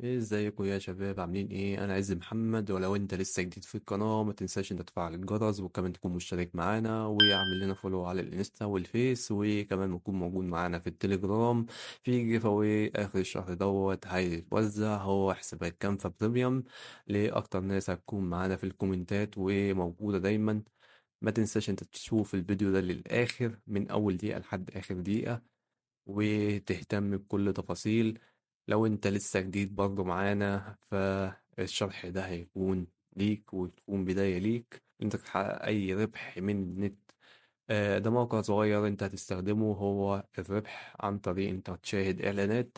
ايه ازيكم يا شباب عاملين ايه؟ انا عز محمد. ولو انت لسه جديد في القناة ما تنساش انت تفعل الجرس وكمان تكون مشترك معانا واعمل لنا فولو على الانستا والفيس وكمان نكون موجود معانا في التليجرام. في جيف اواي اخر الشهر دوت هيتوزع هو حسابات كانفا بريميوم لاكتر ناس هتكون معانا في الكومنتات وموجودة دايما. ما تنساش انت تشوف الفيديو ده للاخر من اول دقيقة لحد اخر دقيقة وتهتم بكل تفاصيل. لو انت لسه جديد برضو معانا فالشرح ده هيكون ليك وتكون بداية ليك انت تحقق اي ربح من النت. ده موقع صغير انت هتستخدمه، هو الربح عن طريق انت تشاهد اعلانات.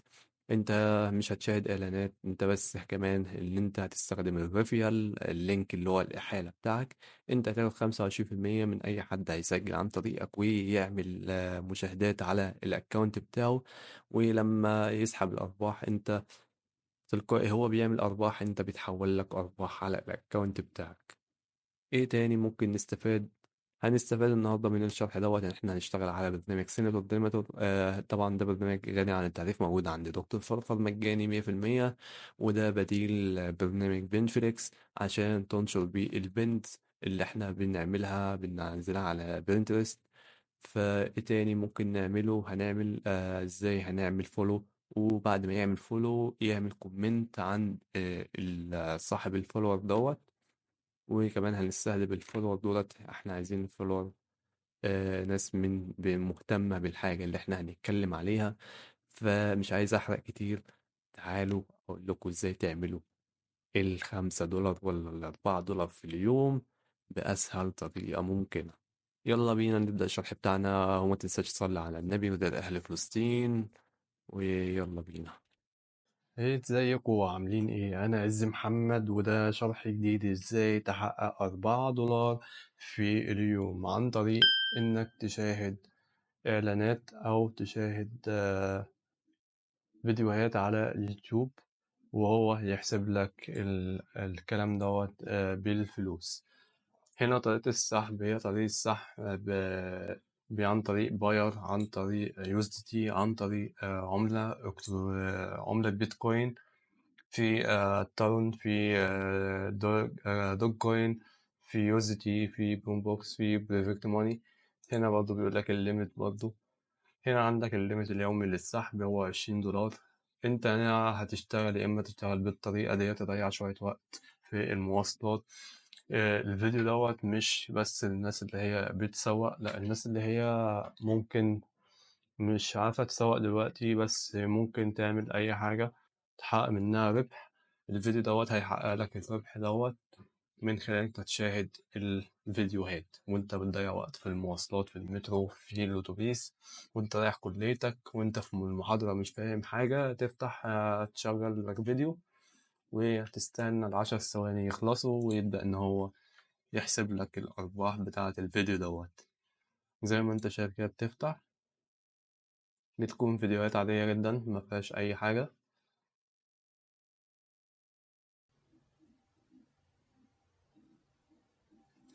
انت مش هتشاهد اعلانات انت بس، كمان اللي انت هتستخدم الريفيال اللينك اللي هو الاحالة بتاعك. انت هتاخد 25% من اي حد هيسجل عن طريقك ويعمل مشاهدات على الاكونت بتاعه. ولما يسحب الارباح انت تلقائي هو بيعمل ارباح، انت بيتحول لك ارباح على الاكونت بتاعك. ايه تاني ممكن نستفاد؟ هنستفاد النهارده من الشرح دوت ان احنا هنشتغل على برنامج سيناتور ديماتور. طبعا ده برنامج غني عن التعريف، موجود عند دكتور فرفر مجاني 100%. وده بديل برنامج بنفليكس عشان تنشر بيه البنت اللي احنا بنعملها بننزلها على بنترست. فايه تاني ممكن نعمله؟ هنعمل ازاي هنعمل فولو، وبعد ما يعمل فولو يعمل كومنت عن صاحب الفولور دوت. وكمان هنستهدف الفولور دولت، احنا عايزين الفولور ناس مهتمة بالحاجة اللي احنا هنتكلم عليها. فمش عايز احرق كتير، تعالوا اقول لكم ازاي تعملوا $5 ولا $4 في اليوم بأسهل طريقة ممكنة. يلا بينا نبدأ الشرح بتاعنا، وما تنساش تصلي على النبي وده أهل فلسطين. ويلا بينا. ايه ازيكم عاملين ايه؟ انا عز محمد وده شرح جديد ازاي تحقق $4 في اليوم عن طريق انك تشاهد اعلانات او تشاهد فيديوهات على اليوتيوب، وهو يحسب لك الكلام دوت بالفلوس. هنا طريقة السحب هي طريقة السحب عن طريق باير، عن طريق USDT، عن طريق عملة بيتكوين، في تارون، في دوج كوين، في يوزيتي، في بوم بوكس، في بريفكت ماني. هنا برضو بيقول لك الليميت برضو. هنا عندك الليميت اليومي للسحب هو $20. انت هنا هتشتغل، يا اما تشتغل بالطريقة دي تضيع شوية وقت في المواصلات. الفيديو دوت مش بس الناس اللي هي بتسوق، لا، الناس اللي هي ممكن مش عارفة تسوق دلوقتي بس ممكن تعمل أي حاجة تحقق منها ربح. الفيديو دوت هيحقق لك الربح دوت من خلال انك تشاهد الفيديوهات وانت بتضيع وقت في المواصلات، في المترو، في الأتوبيس، وانت رايح كليتك، وانت في المحاضرة مش فاهم حاجة، تفتح تشغل لك فيديو وتستنى ال10 ثواني يخلصوا ويبدأ إن هو يحسب لك الأرباح بتاعة الفيديو دوت. زي ما انت شايف كده، بتفتح بتكون فيديوهات عادية جدا ما فيهاش أي حاجة.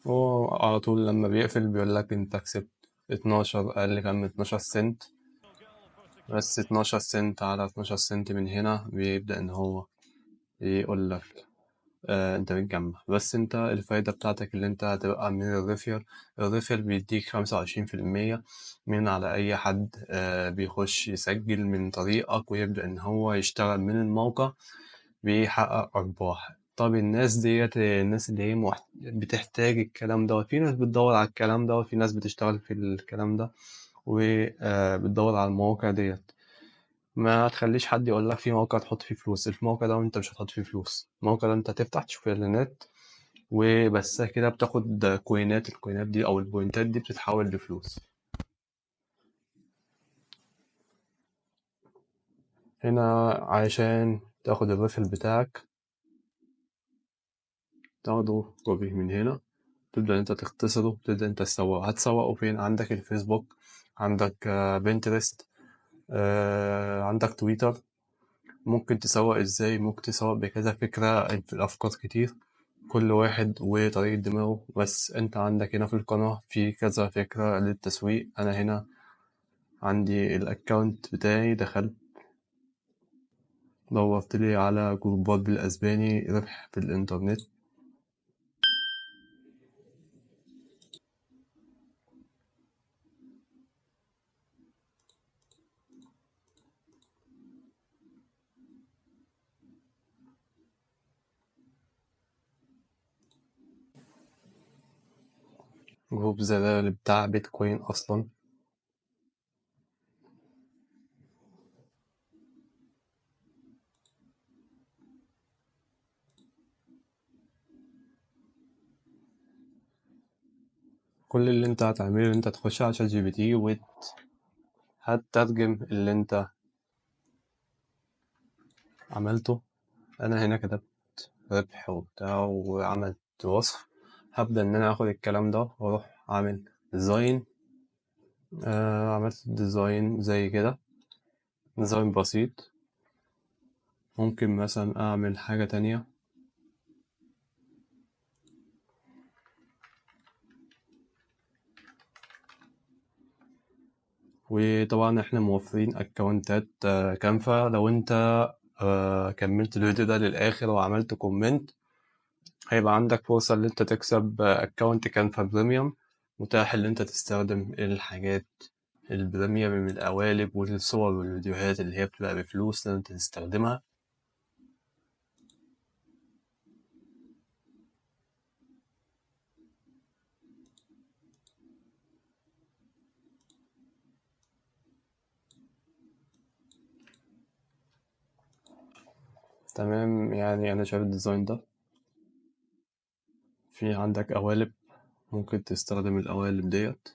هو على طول لما بيقفل بيقول لك انت كسبت 12، اقل كان من 12 سنت، بس 12 سنت على 12 سنت من هنا بيبدأ ان هو يقول لك انت بتجمع. بس انت الفايدة بتاعتك اللي انت هتبقى من الريفيل بيديك 25% من على اي حد بيخش يسجل من طريقك ويبدأ ان هو يشتغل من الموقع، بيحقق أرباح. طب الناس ديت، الناس اللي هي بتحتاج الكلام ده، في ناس بتدور على الكلام ده وفي ناس بتشتغل في الكلام ده وبتدور على المواقع ديت. ما تخليش حد يقول لك في موقع تحط فيه فلوس، الموقع ده وانت مش هتحط فيه فلوس. الموقع ده انت تفتح تشوف اعلانات وبس كده، بتاخد كوينات. الكوينات دي او البوينتات دي بتتحول لفلوس. هنا عشان تاخد الريفل بتاعك تاخده كوبي من هنا، تبدأ انت تختصره، تبدأ انت تسوقه. هتسوقه فين؟ عندك الفيسبوك، عندك بنترست، عندك تويتر. ممكن تسوق ازاي؟ ممكن تسوق بكذا فكرة، الأفكار كتير، كل واحد وطريقة دماغه. بس انت عندك هنا في القناة في كذا فكرة للتسويق. انا هنا عندي الاكونت بتاعي، دخلت دورت لي على جروبات بالأسباني ربح في الإنترنت. جروب زلال بتاع بيتكوين أصلا. كل اللي انت هتعمله انت تخش على ChatGPT وهتترجم اللي انت عملته. انا هنا كتبت ربح وبتاع وعملت وصف. هبدأ ان انا اخد الكلام ده واروح اعمل ديزاين. عملت ديزاين زي كده، ديزاين بسيط. ممكن مثلا اعمل حاجة تانية. وطبعا احنا موفرين اكونتات كانفا. لو انت كملت الفيديو ده للاخر وعملت كومنت هيبقى عندك فرصة ان انت تكسب اكونت كانفا بريميوم. متاح ان انت تستخدم الحاجات البريميوم من القوالب والصور والفيديوهات اللي هي بتبقى بفلوس ان انت تستخدمها. تمام، يعني انا شايف الديزاين ده. في عندك قوالب ممكن تستخدم القوالب ديت.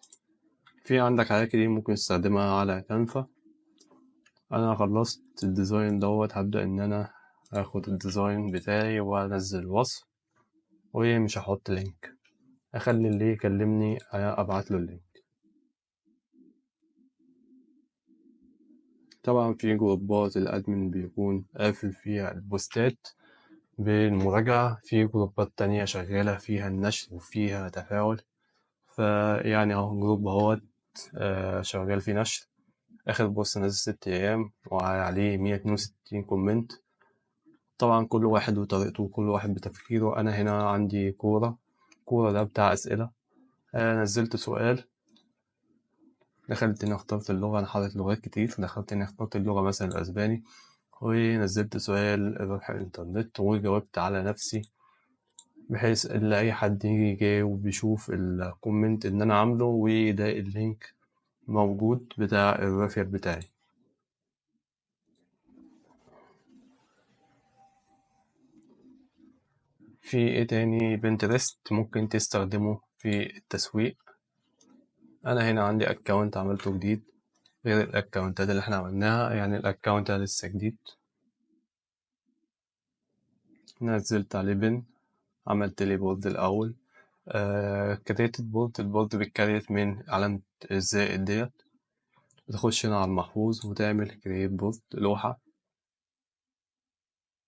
في عندك حاجات كتير ممكن تستخدمها على كانفا. انا خلصت الديزاين دوت. هبدأ ان انا اخد الديزاين بتاعي وانزل وصف ومش هحط لينك. اخلي اللي يكلمني ابعت له اللينك. طبعا في جروبات الادمن بيكون قافل فيها البوستات بالمراجعة. في جروبات تانية شغالة فيها النشر وفيها تفاعل. فيعني اهو جروب اهوت شغال فيه نشر. آخر بوست نزل 6 أيام وعليه 162 كومنت. طبعا كل واحد وطريقته وكل واحد بتفكيره. أنا هنا عندي كورة ده بتاع أسئلة. نزلت سؤال، دخلت هنا اخترت اللغة. أنا حاطط لغات كتير، دخلت هنا اخترت اللغة مثلا الأسباني ونزلت سؤال روح الإنترنت وجاوبت على نفسي، بحيث إن أي حد يجي يجاوب بيشوف الكومنت إن أنا عامله وده اللينك موجود بتاع الريفير بتاعي. في ايه تاني؟ بنترست ممكن تستخدمه في التسويق. انا هنا عندي اكونت عملته جديد غير الاكونتات اللي احنا عملناها، يعني الاكونت ده لسه جديد. نزلت عليه بن، عملت لي بولد الاول. كريت البولد. البولد بيتكريت من علامة الزائد ديت. بتخش هنا على المحفوظ وتعمل كريت بولد لوحة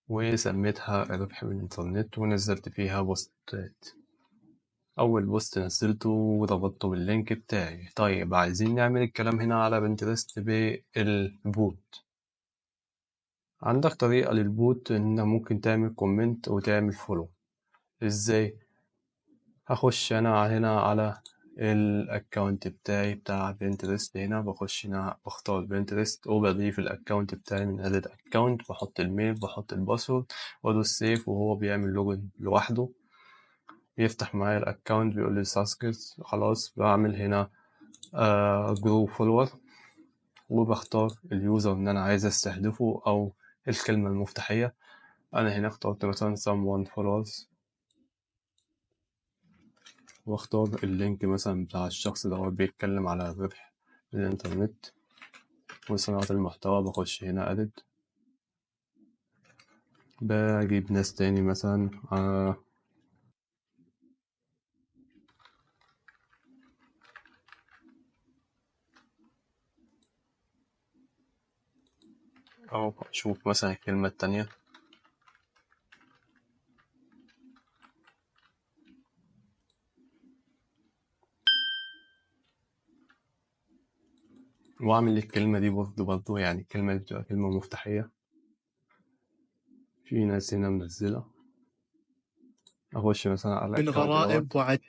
وسميتها ربح من الانترنت ونزلت فيها بوستات. أول بوست نزلته وربطته باللينك بتاعي. طيب عايزين نعمل الكلام هنا على بنترست بالبوت. عندك طريقة للبوت إن ممكن تعمل كومنت وتعمل فولو. إزاي؟ هخش أنا هنا على الأكاونت بتاعي بتاع بنترست. هنا بخش هنا بختار بنترست وبضيف الأكاونت بتاعي من edit أكاونت، بحط الميل بحط الباسورد وأدوس سيف وهو بيعمل لوجن لوحده. بيفتح معايا الأكاونت بيقول لي ساسكس. خلاص بعمل هنا جروب فولور وبختار اليوزر اللي أنا عايز أستهدفه أو الكلمة المفتاحية. أنا هنا اخترت مثلا someone followers واختار اللينك مثلا بتاع الشخص ده هو بيتكلم على الربح من الإنترنت وصناعة المحتوى. بخش هنا edit، بجيب ناس تاني مثلا أو أشوف مثلا الكلمة التانية وأعمل الكلمة دي برضه يعني الكلمة دي بتبقى كلمة مفتاحية. في ناس هنا منزلة. أخش مثلا على من الأكونت دوت، غرائب وعد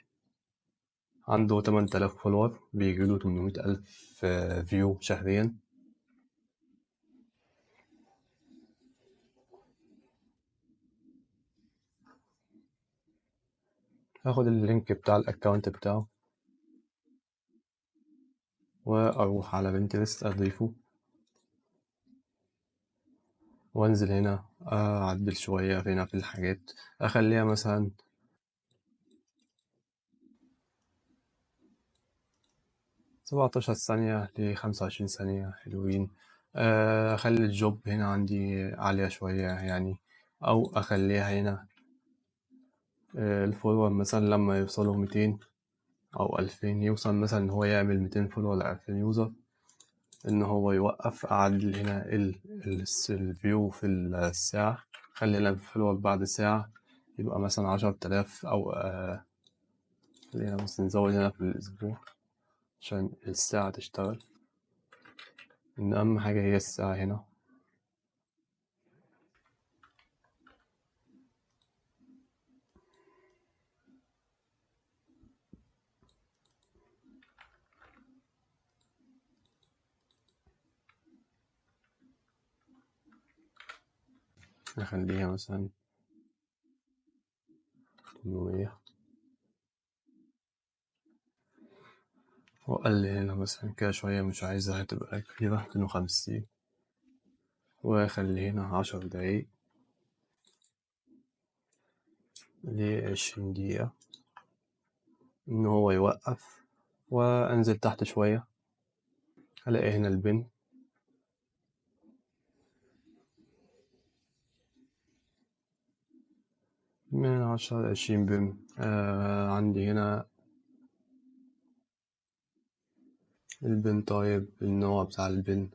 عنده 8000 فولور، بيجيله 800,000 فيو شهريا. هاخد اللينك بتاع الأكونت بتاعه وأروح على بنترست أضيفه، وأنزل هنا أعدل شوية هنا في الحاجات، أخليها مثلا 17 ثانية ل25 ثانية حلوين. أخلي الجوب هنا عندي عالية شوية يعني، أو أخليها هنا الفولور مثلا لما يوصلوا 200 أو 2000، يوصل مثلا إن هو يعمل 200 فولور ل 2000 يوزر، إن هو يوقف. أعدل هنا الفيو في الساعة، خلي هنا الفولور بعد ساعة يبقى مثلا 10,000، أو خلينا مثلا نزود هنا في الأسبوع عشان الساعة تشتغل، إن أهم حاجة هي الساعة هنا. نخليها مثلا 800، وأقلل هنا مثلا كده شوية، مش عايزها تبقى كبيرة، 250، وأخلي هنا 10 دقايق ل20 دقيقة إن هو يوقف. وأنزل تحت شوية، ألاقي هنا البن، من 10 ل20 بن. عندي هنا البن، طيب النوع بتاع البن،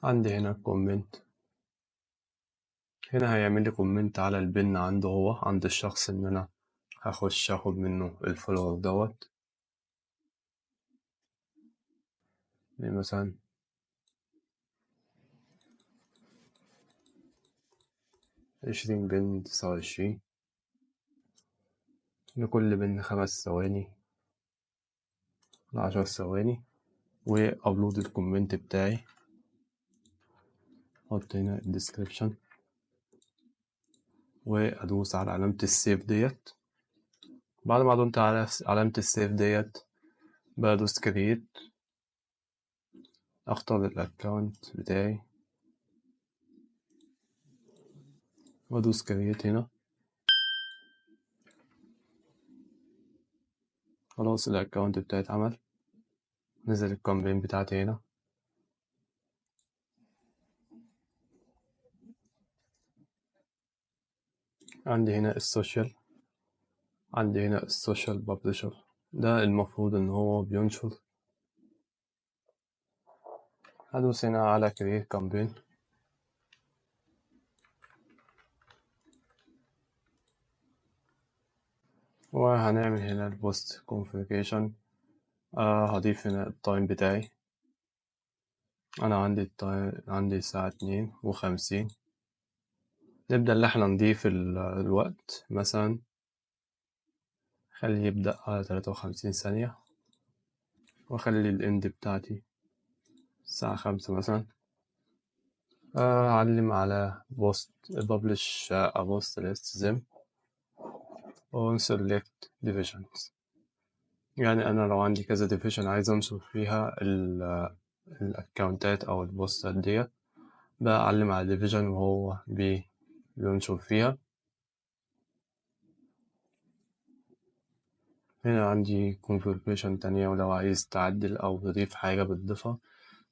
عندي هنا كومنت، هنا هيعمل لي كومنت على البن عنده هو، عند الشخص، إن أنا هخش أخد منه الفولور دوت. مثلا 20 بن، 29، لكل بن 5 ثواني ل10 ثواني، وأبلود الكومنت بتاعي. أحط هنا الديسكريبشن، وأدوس على علامة السيف ديت. بعد ما دوست على علامة السيف ديت، بدوس كرييت، أختار الأكونت بتاعي وأدوس كرييت هنا. خلاص الأكونت بتاعي اتعمل. نزل الكامبين بتاعتي هنا، عندي هنا السوشيال، عندي هنا السوشيال بابليشر، ده المفروض إن هو بينشر. هدوس هنا على كرييت كامبين، وهنعمل هنا البوست كونفيجريشن. هضيف هنا التايم بتاعي، أنا عندي التايم عندي الساعة 2:50. نبدأ إن احنا نضيف الوقت، مثلا خليه يبدأ على 53 ثانية، وأخلي الإند بتاعتي الساعة 5 مثلا. أعلم على بوست publish a post list them on select divisions، يعني أنا لو عندي كذا division عايز أنشر فيها الأكونتات أو البوستات ديت، بعلم على division وهو بينشر فيها. هنا عندي configuration تانية، ولو عايز تعدل أو تضيف حاجة بتضيفها.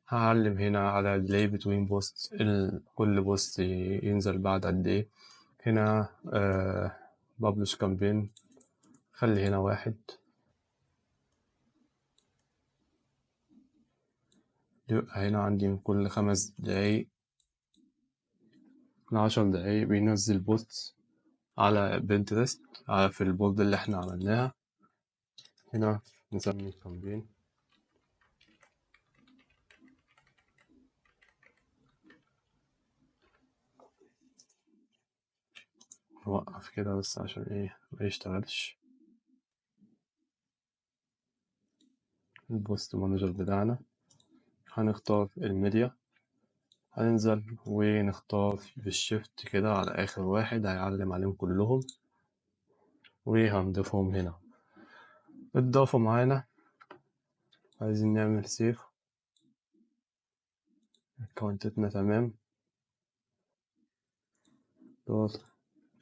هعلم هنا على delay between posts، كل بوست ينزل بعد قد إيه. هنا publish campaign، خلي هنا 1، يبقى هنا عندي من كل 5 دقايق ل10 دقايق بينزل بوست على بنترست في البورد اللي احنا عملناها. هنا نسمي الكامبين نوقف كده بس عشان ايه ما يشتغلش البوست مانجر بتاعنا. هنختار الميديا، هننزل ونختار بالشيفت كده على آخر واحد هيعلم عليهم كلهم، وهنضيفهم هنا. اتضافوا معانا. عايزين نعمل سيف، اكونتاتنا تمام. دوت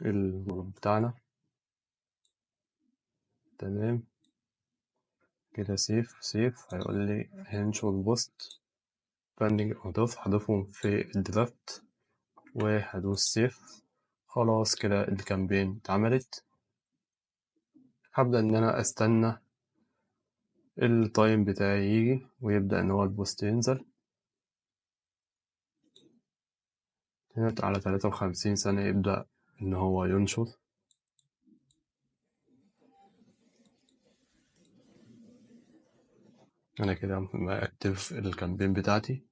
الجروب بتاعنا تمام كده. سيف هيقول لي هننشر بوست بندنج هضيفهم في الدرافت، وهدوس سيف. خلاص كده الكامبين اتعملت. هبدأ إن أنا أستنى التايم بتاعي يجي ويبدأ إن هو البوست ينزل. هنا على 53 ثانية يبدأ إن هو ينشر. أنا كده مأكتف الكامبين بتاعتي.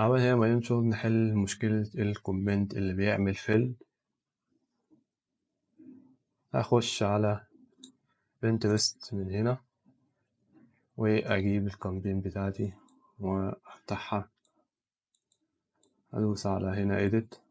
أول هنا ما ينشر نحل مشكلة الكومنت اللي بيعمل فيل. هخش على بنترست من هنا وأجيب الكامبين بتاعتي وأفتحها. أدوس على هنا edit.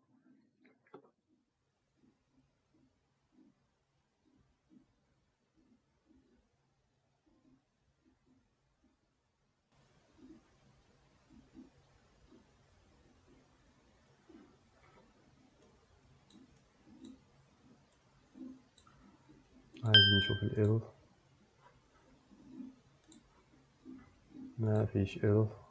عايز نشوف الايرور. ما فيش ايرور.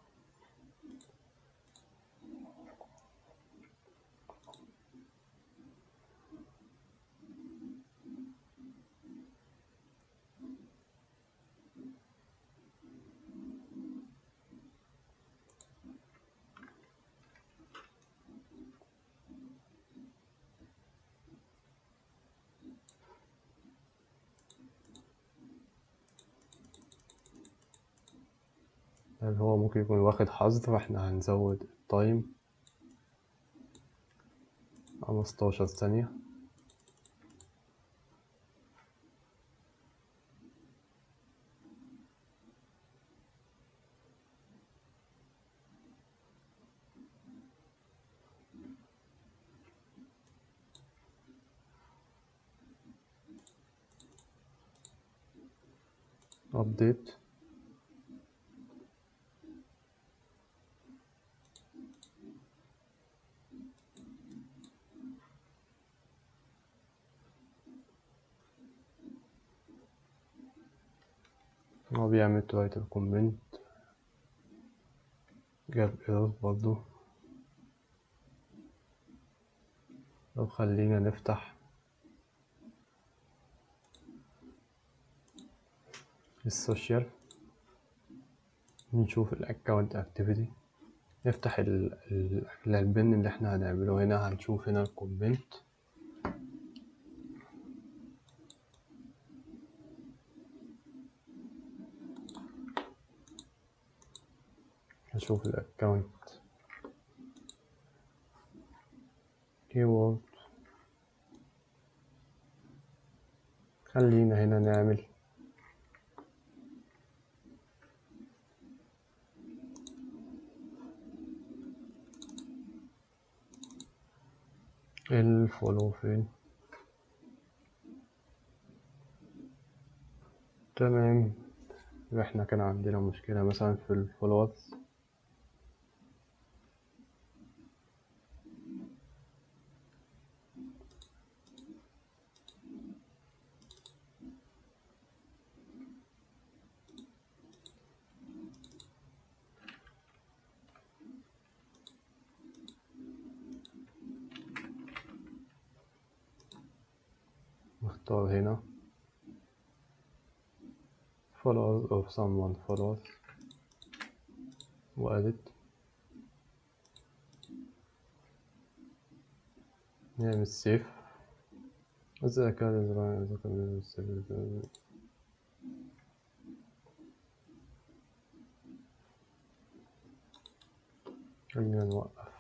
يعني هو ممكن يكون واخد حظر، فاحنا هنزود التايم 15 ثانية. ابديت. هو بيعمل ترايت الكومنت، جاب ايرور برضو. طب خلينا نفتح السوشيال نشوف الاكونت اكتيفيتي. نفتح البن اللي احنا هنعمله هنا. هنشوف هنا الكومنت. هشوف الاكونت كيورد. خلينا هنا نعمل الفولو فين. تمام. احنا كان عندنا مشكلة مثلا في الفولورز. نختار هنا followers of someone follows وأدت. نعمل سيف. إذا كان زرار إذا كان السيف. خلينا نوقف.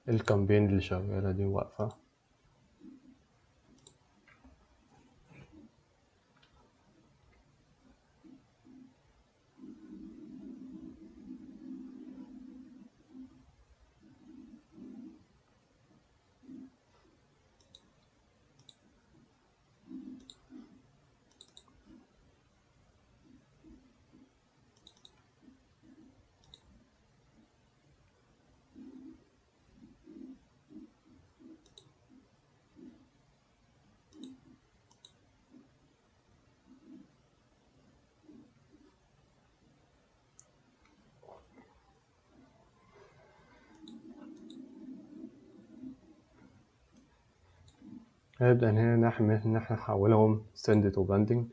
الكامبين اللي شغالة دي واقفة. هنبدأ هنا نعمل إن احنا نحولهم send to pending.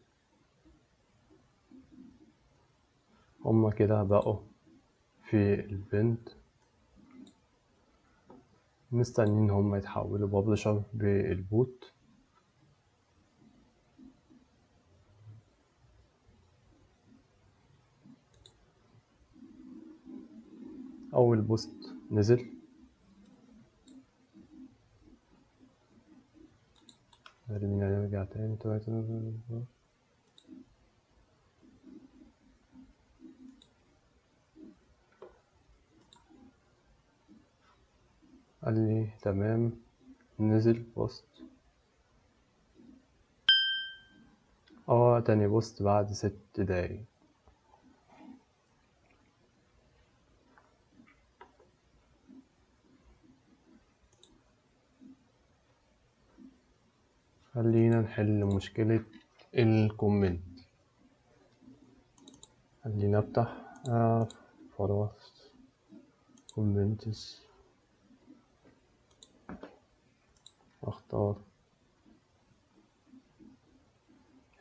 هما كده بقوا في البند، مستنيين هما يتحولوا بابلشر بالبوت. أول بوست نزل، خلينا نرجع تاني. قال لي تمام، نزل بوست. تاني بوست بعد 6 دقايق. خلينا نحل مشكلة الكومنت. خلينا افتح فورست كومنتس واختار.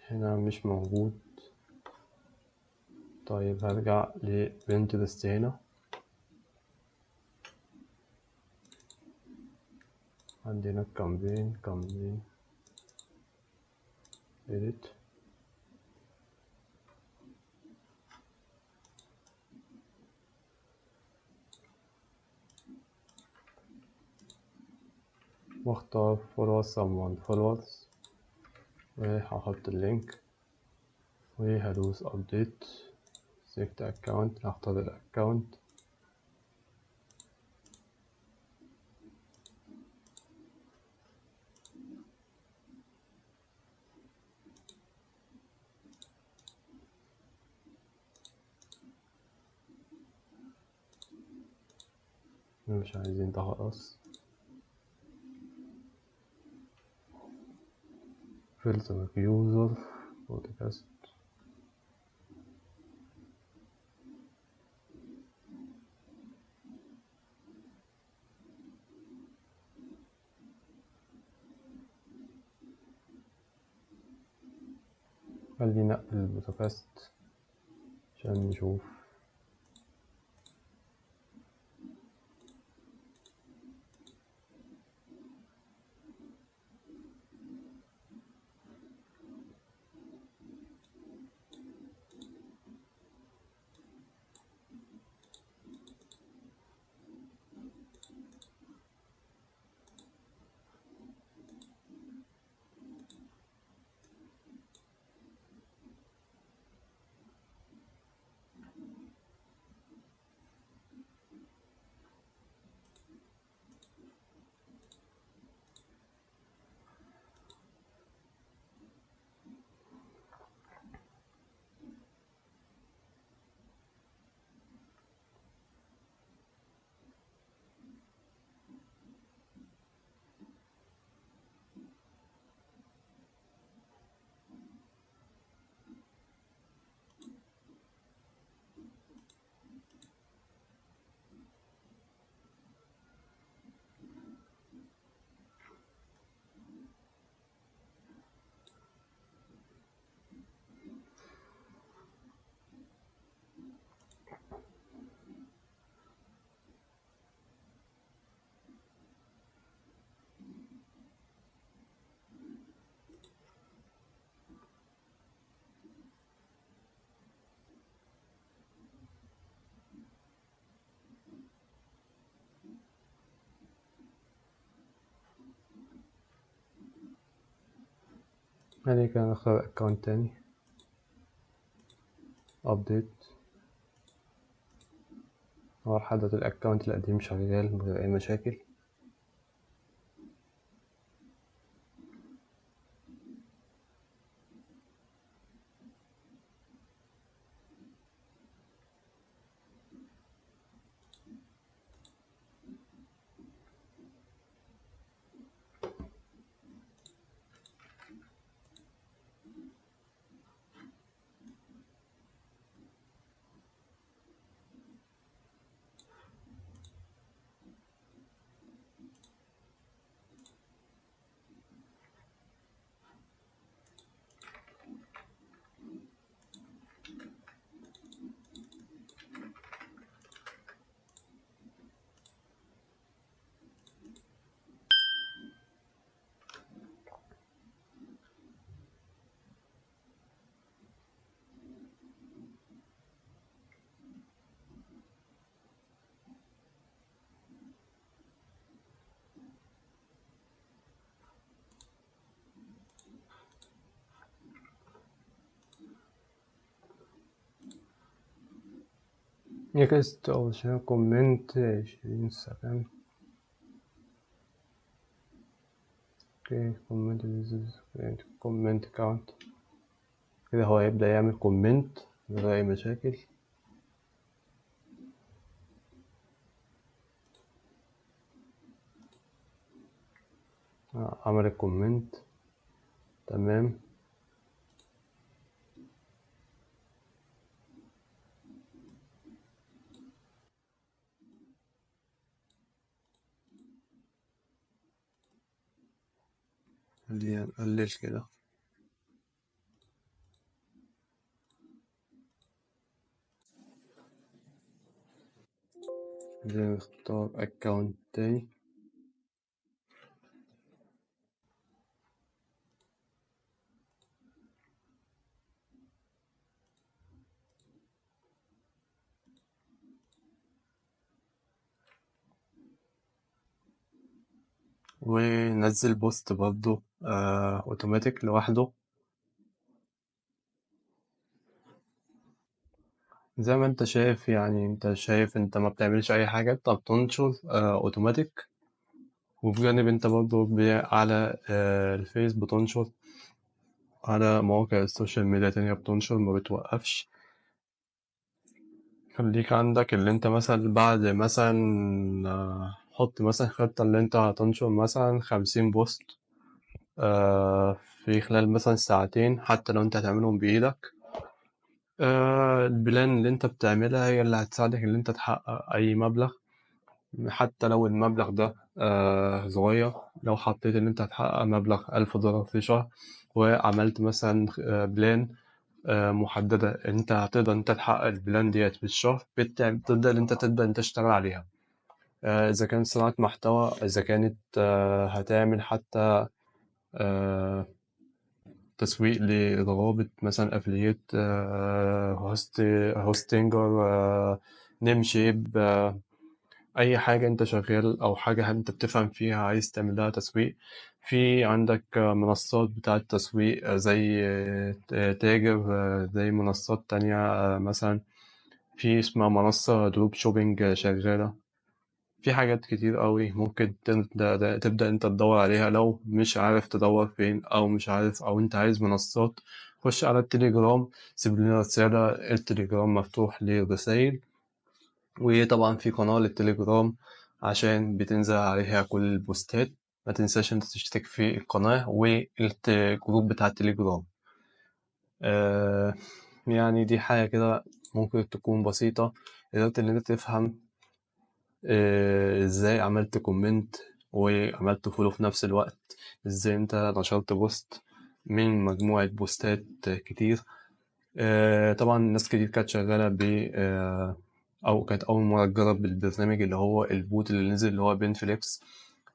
هنا مش موجود. طيب هرجع لبنترست هنا. عندنا الكامبين edit. واختار follow someone followers، وهحط اللينك وهدوس update select account. هختار الاكونت. مش عايزين ده خلاص. filter user podcast. خلينا نقفل البودكاست عشان نشوف. بعد كده نختار اكونت تاني، ابديت، هو لحد الاكونت القديم شغال من غير اي مشاكل. نيكست اوبشن كومنت 20 سكند. اوكي كومنت كاونت، كده هو هيبدأ يعمل كومنت من غير اي مشاكل. عمل الكومنت تمام. خلينا نقلل كده. خلينا نختار اكونت تاني. ونزل بوست برضو اوتوماتيك لوحده. زي ما انت شايف، يعني انت شايف انت ما بتعملش اي حاجة، انت بتنشر اوتوماتيك. وفي جانب انت برضو على الفيس بتنشر، على مواقع السوشيال ميديا تانية بتنشر، ما بتوقفش. خليك عندك اللي انت مثلا بعد مثلا حط مثلا خطة اللي انت هتنشر مثلا 50 بوست في خلال مثلا ساعتين، حتى لو انت هتعملهم بإيدك. البلان اللي انت بتعملها هي اللي هتساعدك ان انت تحقق اي مبلغ، حتى لو المبلغ ده صغير. لو حطيت ان انت هتحقق مبلغ $1000 في شهر، وعملت مثلا بلان محددة، انت هتقدر انت تحقق البلان ديت في الشهر، تبدأ ان انت تشتغل عليها. اذا كانت صناعة محتوى، اذا كانت هتعمل حتى تسويق لروابط مثلا افلييت، هوستنجر، نيم شيب، اي حاجة انت شغال او حاجة انت بتفهم فيها عايز تعمل لها تسويق. في عندك منصات بتاعة تسويق زي تاجر، زي منصات تانية مثلا في اسمها منصة دروب شوبينج شغالة. في حاجات كتير قوي ممكن تبدأ انت تدور عليها. لو مش عارف تدور فين او مش عارف او انت عايز منصات، خش على التليجرام، سيب لنا رسالة، التليجرام مفتوح للرسايل. وطبعا في قناة للتليجرام عشان بتنزل عليها كل البوستات. ما تنساش انت تشترك في القناة والجروب بتاع التليجرام. يعني دي حاجة كده ممكن تكون بسيطة، قدرت ان انت تفهم ازاي عملت كومنت وعملت فولو في نفس الوقت، ازاي انت نشرت بوست من مجموعة بوستات كتير. طبعا ناس كتير كانت شغالة أو كانت أول مرة تجرب البرنامج اللي هو البوت اللي نزل اللي هو بنفليكس.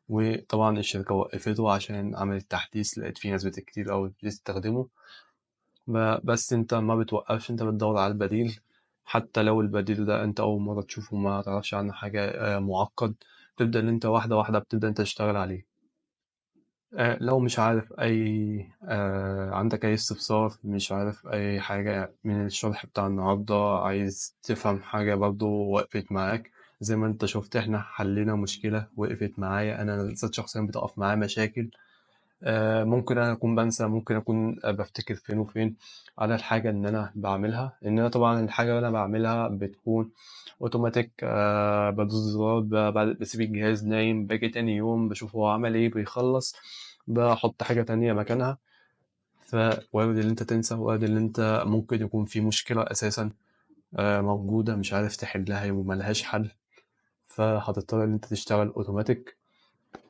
وطبعا الشركة وقفته عشان عملت تحديث، لقيت في ناس كتير أوي بتستخدمه. بس انت ما بتوقفش، انت بتدور على البديل. حتى لو البديل ده انت أول مرة تشوفه، ما تعرفش عنه حاجة، معقد، تبدأ ان انت واحدة واحدة بتبدأ انت تشتغل عليه. لو مش عارف عندك أي استفسار، مش عارف أي حاجة من الشرح بتاع النهاردة، عايز تفهم حاجة برضو وقفت معاك زي ما انت شفت، احنا حلينا مشكلة وقفت معايا أنا ذات شخصيا، بتقف معايا مشاكل. ممكن أنا أكون بنسى، ممكن أكون بفتكر فين وفين على الحاجة إن أنا بعملها، إن أنا طبعا الحاجة اللي أنا بعملها بتكون أوتوماتيك. بدوس زرار، بسيب الجهاز نايم، باجي تاني يوم بشوف هو عمل إيه، بيخلص بحط حاجة تانية مكانها. فوارد إن أنت تنسى، وارد إن أنت ممكن يكون في مشكلة أساسا موجودة مش عارف تحلها وملهاش حل، فهتضطر إن أنت تشتغل أوتوماتيك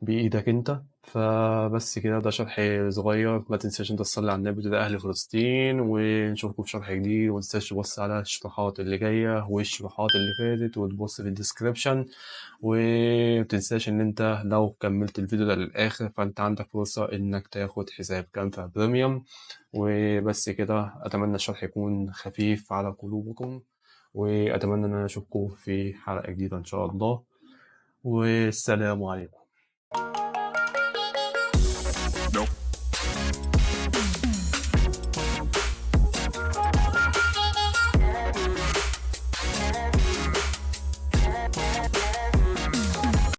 بإيدك أنت. فبس كده، ده شرح صغير. ما تنساش أنت تصلي على النبي وتدعي أهل فلسطين، ونشوفكم في شرح جديد. ومتنساش تبص على الشروحات اللي جاية والشروحات اللي فاتت، وتبص في الديسكريبشن. ومتنساش إن أنت لو كملت الفيديو ده للآخر فأنت عندك فرصة إنك تاخد حساب كانفا بريميوم. وبس كده، أتمنى الشرح يكون خفيف على قلوبكم، وأتمنى إن أنا أشوفكم في حلقة جديدة إن شاء الله. والسلام عليكم.